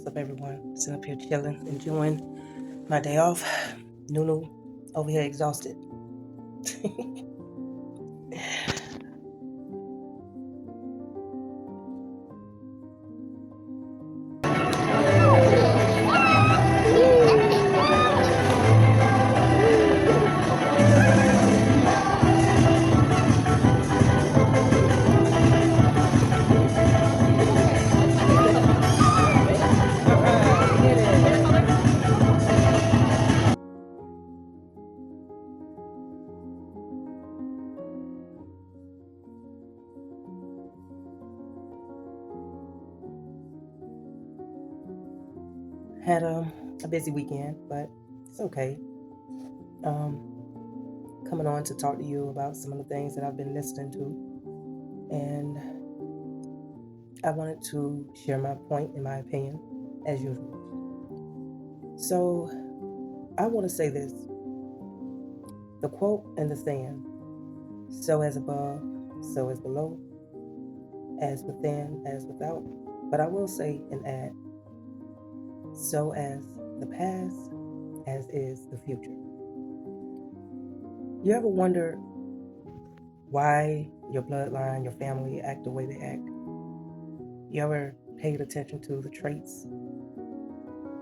up, everyone? Sitting up here chilling, enjoying my day off. Nunu over here exhausted. Had a busy weekend, but it's okay. Coming on to talk to you about some of the things that I've been listening to, and I wanted to share my point and my opinion as usual. So I want to say this: the quote and the saying, "So as above, so as below, as within, as without." But I will say and add, so as the past, as is the future. You ever wonder why your bloodline, your family act the way they act? You ever paid attention to the traits,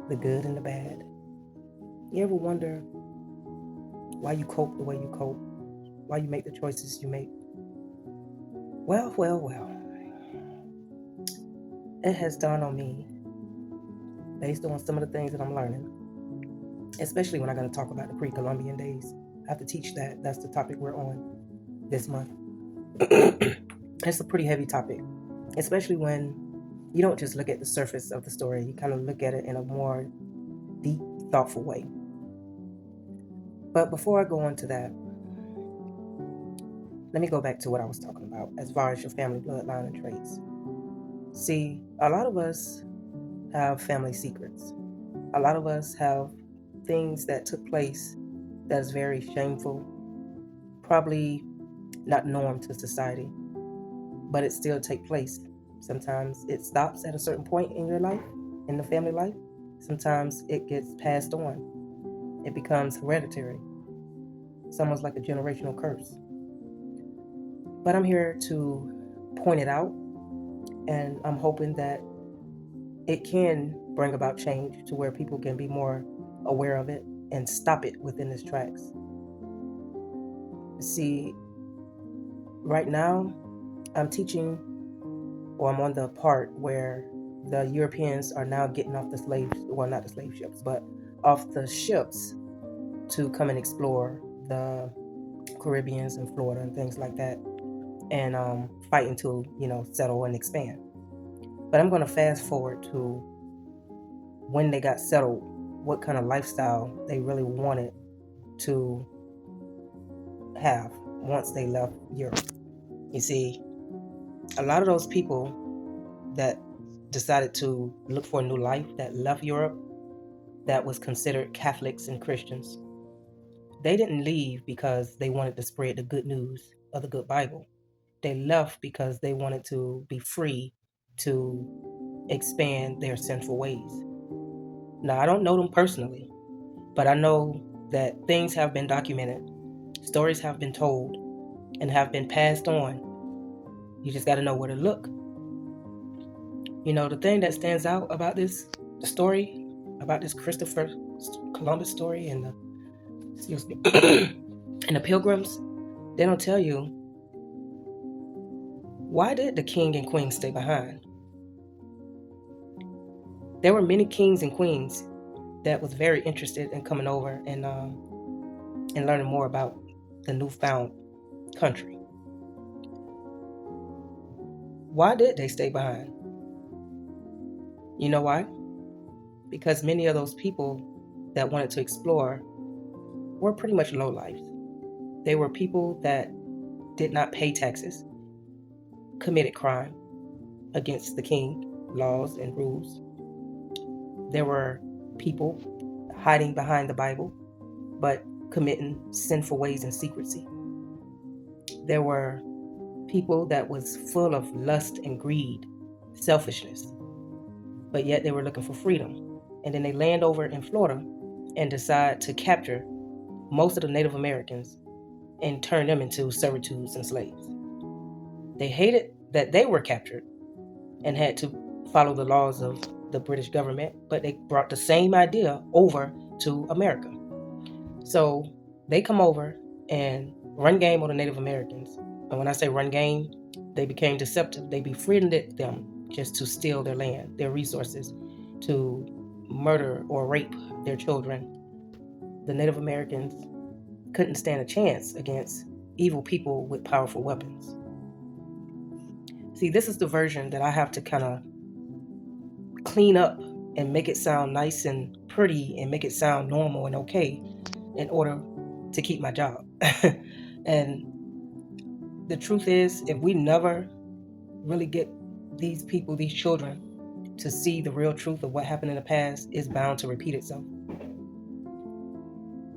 the good and the bad? You ever wonder why you cope the way you cope? Why you make the choices you make? Well. It has dawned on me, based on some of the things that I'm learning, especially when I'm going to talk about the pre-Columbian days. I have to teach that. That's the topic we're on this month. It's a pretty heavy topic, especially when you don't just look at the surface of the story. You kind of look at it in a more deep, thoughtful way. But before I go on to that, let me go back to what I was talking about as far as your family bloodline and traits. See, a lot of us have family secrets. A lot of us have things that took place that is very shameful, probably not norm to society, but it still take place. Sometimes it stops at a certain point in your life, in the family life. Sometimes it gets passed on. It becomes hereditary. It's almost like a generational curse. But I'm here to point it out, and I'm hoping that it can bring about change to where people can be more aware of it and stop it within its tracks. See, right now, I'm teaching, or I'm on the part where the Europeans are now getting off the not the slave ships, but off the ships to come and explore the Caribbeans and Florida and things like that, and fighting to, settle and expand. But I'm going to fast forward to when they got settled, what kind of lifestyle they really wanted to have once they left Europe. You see, a lot of those people that decided to look for a new life, that left Europe, that was considered Catholics and Christians, they didn't leave because they wanted to spread the good news of the good Bible. They left because they wanted to be free to expand their sinful ways. Now, I don't know them personally, but I know that things have been documented, stories have been told, and have been passed on. You just got to know where to look. The thing that stands out about the story, about this Christopher Columbus story and and the Pilgrims, they don't tell you, why did the king and queen stay behind? There were many kings and queens that was very interested in coming over and learning more about the newfound country. Why did they stay behind? You know why? Because many of those people that wanted to explore were pretty much lowlifes. They were people that did not pay taxes, committed crime against the king, laws and rules. There were people hiding behind the Bible, but committing sinful ways in secrecy. There were people that was full of lust and greed, selfishness, but yet they were looking for freedom. And then they land over in Florida and decide to capture most of the Native Americans and turn them into servitudes and slaves. They hated that they were captured and had to follow the laws of the British government, but they brought the same idea over to America. So they come over and run game on the Native Americans. And when I say run game, they became deceptive. They befriended them just to steal their land, their resources, to murder or rape their children. The Native Americans couldn't stand a chance against evil people with powerful weapons. See, this is the version that I have to kind of clean up and make it sound nice and pretty and make it sound normal and okay in order to keep my job. And the truth is, if we never really get these people, these children, to see the real truth of what happened in the past, it's bound to repeat itself.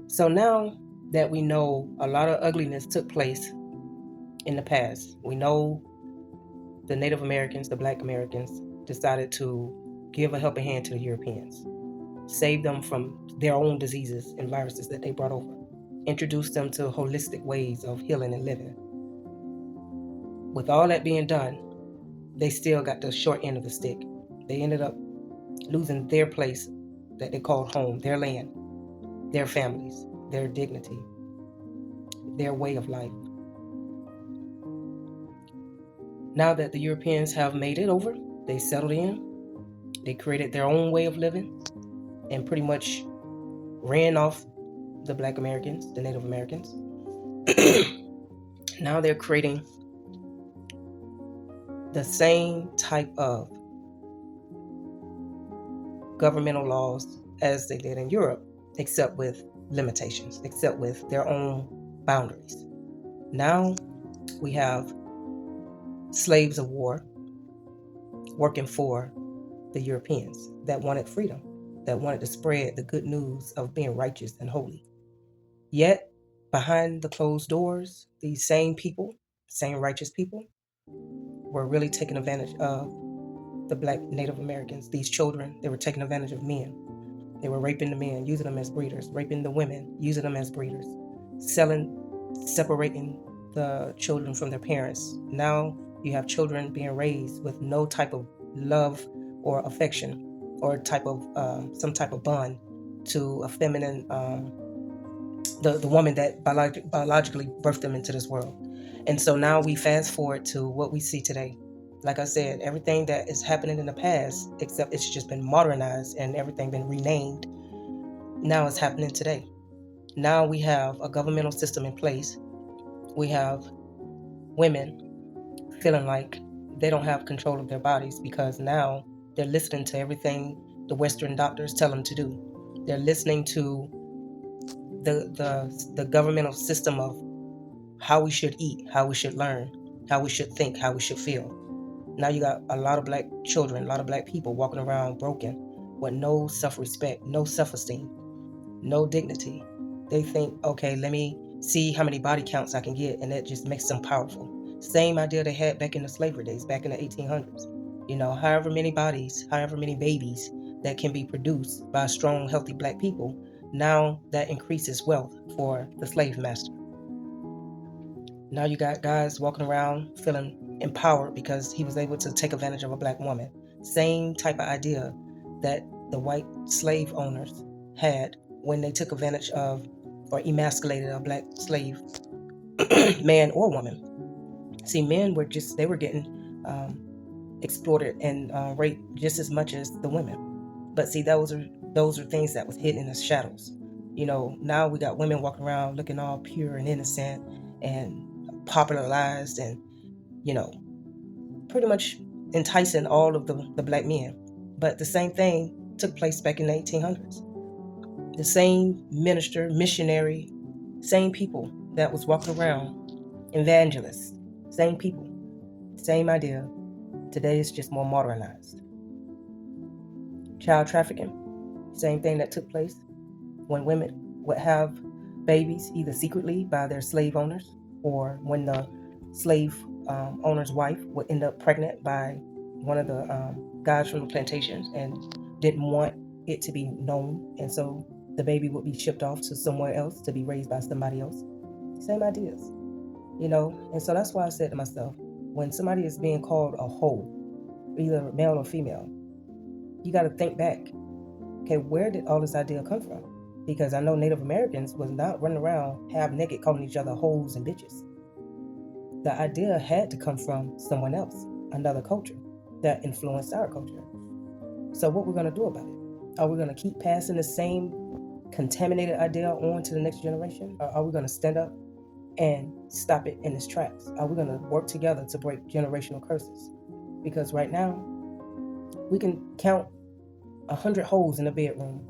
So now that we know a lot of ugliness took place in the past, we know the Native Americans, the Black Americans, decided to give a helping hand to the Europeans, save them from their own diseases and viruses that they brought over, introduce them to holistic ways of healing and living. With all that being done, they still got the short end of the stick. They ended up losing their place that they called home, their land, their families, their dignity, their way of life. Now that the Europeans have made it over, they settled in, they created their own way of living, and pretty much ran off the Black Americans, the Native Americans. Now they're creating the same type of governmental laws as they did in Europe, except with limitations, except with their own boundaries. Now we have slaves of war working for the Europeans that wanted freedom, that wanted to spread the good news of being righteous and holy. Yet, behind the closed doors, these same people, same righteous people, were really taking advantage of the Black Native Americans, these children. They were taking advantage of men. They were raping the men, using them as breeders, raping the women, using them as breeders, selling, separating the children from their parents. Now you have children being raised with no type of love or affection or type of some type of bond to a feminine, the woman that biologically birthed them into this world. And so now we fast forward to what we see today. Like I said, everything that is happening in the past, except it's just been modernized and everything been renamed, now it's happening today. Now we have a governmental system in place. We have women feeling like they don't have control of their bodies because now they're listening to everything the Western doctors tell them to do. They're listening to the governmental system of how we should eat, how we should learn, how we should think, how we should feel. Now you got a lot of Black children, a lot of Black people walking around broken with no self-respect, no self-esteem, no dignity. They think, okay, let me see how many body counts I can get, and that just makes them powerful. Same idea they had back in the slavery days, back in the 1800s. You know, however many bodies, however many babies that can be produced by strong, healthy Black people, now that increases wealth for the slave master. Now you got guys walking around feeling empowered because he was able to take advantage of a Black woman. Same type of idea that the white slave owners had when they took advantage of or emasculated a Black slave, man or woman. See, men were they were getting exploited and raped just as much as the women. But see, those are things that was hidden in the shadows. You know, now we got women walking around looking all pure and innocent and popularized and, you know, pretty much enticing all of the Black men. But the same thing took place back in the 1800s. The same minister, missionary, same people that was walking around, evangelists, same people, same idea. Today it's just more modernized. Child trafficking, same thing that took place when women would have babies either secretly by their slave owners or when the slave owner's wife would end up pregnant by one of the guys from the plantations, and didn't want it to be known, and so the baby would be shipped off to somewhere else to be raised by somebody else. Same ideas, and so that's why I said to myself, when somebody is being called a hoe, either male or female, you got to think back. Okay, where did all this idea come from? Because I know Native Americans was not running around half naked calling each other hoes and bitches. The idea had to come from someone else, another culture that influenced our culture. So what we're going to do about it? Are we going to keep passing the same contaminated idea on to the next generation? Or are we going to stand up and stop it in its tracks? Are we going to work together to break generational curses? Because right now, we can count 100 holes in a bedroom.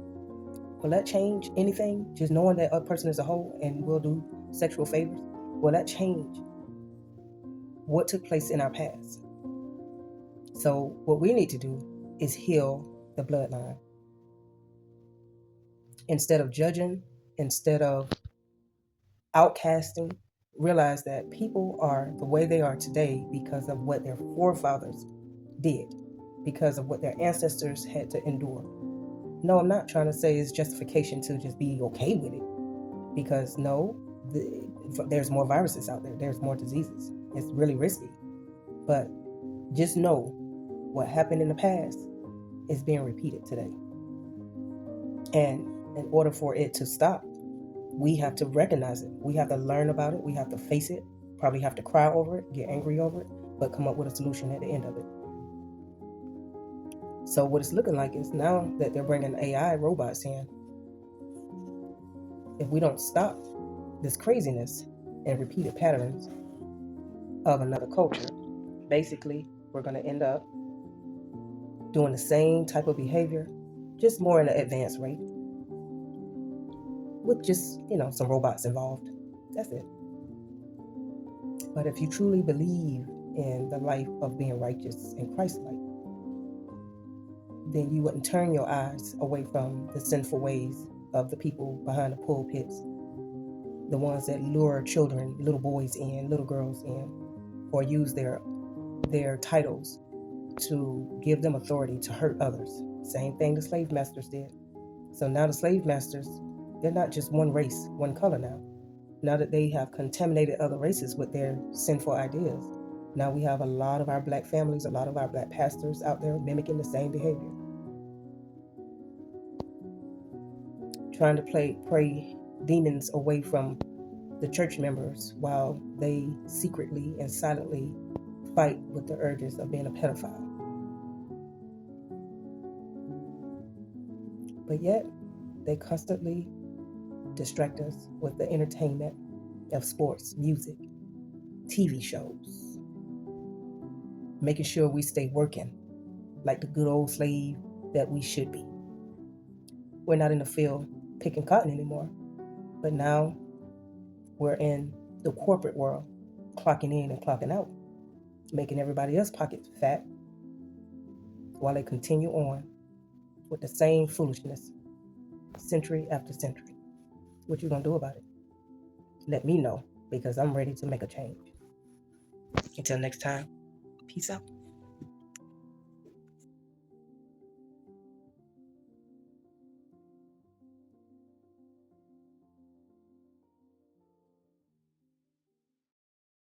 Will that change anything? Just knowing that a person is a hoe and will do sexual favors? Will that change what took place in our past? So what we need to do is heal the bloodline. Instead of judging, instead of outcasting, realize that people are the way they are today because of what their forefathers did, because of what their ancestors had to endure. No, I'm not trying to say it's justification to just be okay with it, because no, there's more viruses out there, there's more diseases. It's really risky. But just know what happened in the past is being repeated today. And in order for it to stop, we have to recognize it. We have to learn about it. We have to face it. Probably have to cry over it, get angry over it, but come up with a solution at the end of it. So what it's looking like is now that they're bringing AI robots in, if we don't stop this craziness and repeated patterns of another culture, basically we're going to end up doing the same type of behavior, just more in an advanced rate, with just, some robots involved. That's it. But if you truly believe in the life of being righteous and Christ-like, then you wouldn't turn your eyes away from the sinful ways of the people behind the pulpits, the ones that lure children, little boys in, little girls in, or use their titles to give them authority to hurt others. Same thing the slave masters did. So now the slave masters, they're not just one race, one color now. Now that they have contaminated other races with their sinful ideas, now we have a lot of our black families, a lot of our black pastors out there mimicking the same behavior. Trying to pray demons away from the church members while they secretly and silently fight with the urges of being a pedophile. But yet, they constantly distract us with the entertainment of sports, music, TV shows, making sure we stay working like the good old slave that we should be. We're not in the field picking cotton anymore, but now we're in the corporate world, clocking in and clocking out, making everybody else's pockets fat while they continue on with the same foolishness century after century. What you gonna do about it? Let me know, because I'm ready to make a change. Until next time, peace out.